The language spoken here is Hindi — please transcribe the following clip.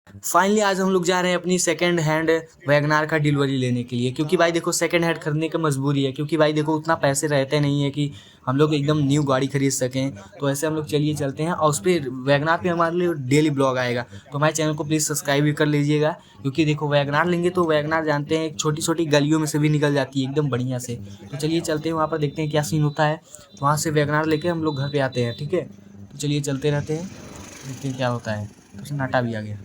फाइनली आज हम लोग जा रहे हैं अपनी सेकंड हैंड वैगनार का डिलीवरी लेने के लिए, क्योंकि भाई देखो सेकंड हैंड खरीदने का मजबूरी है, क्योंकि भाई देखो उतना पैसे रहते नहीं है कि हम लोग एकदम न्यू गाड़ी खरीद सकें। तो ऐसे हम लोग चलिए चलते हैं, और उस पर वैगनार पे हमारे लिए डेली ब्लॉग आएगा। तो हमारे चैनल को प्लीज़ सब्सक्राइब भी कर लीजिएगा, क्योंकि देखो वैगनार लेंगे तो वैगनार जानते हैं छोटी छोटी गलियों में से भी निकल जाती है एकदम बढ़िया से। तो चलिए चलते हैं वहाँ पर, देखते हैं क्या सीन होता है। तो वहाँ से वैगनार लेके हम लोग घर पे आते हैं, ठीक है। तो चलिए चलते रहते हैं, देखते हैं क्या होता है। तो सन्नाटा भी आ गया।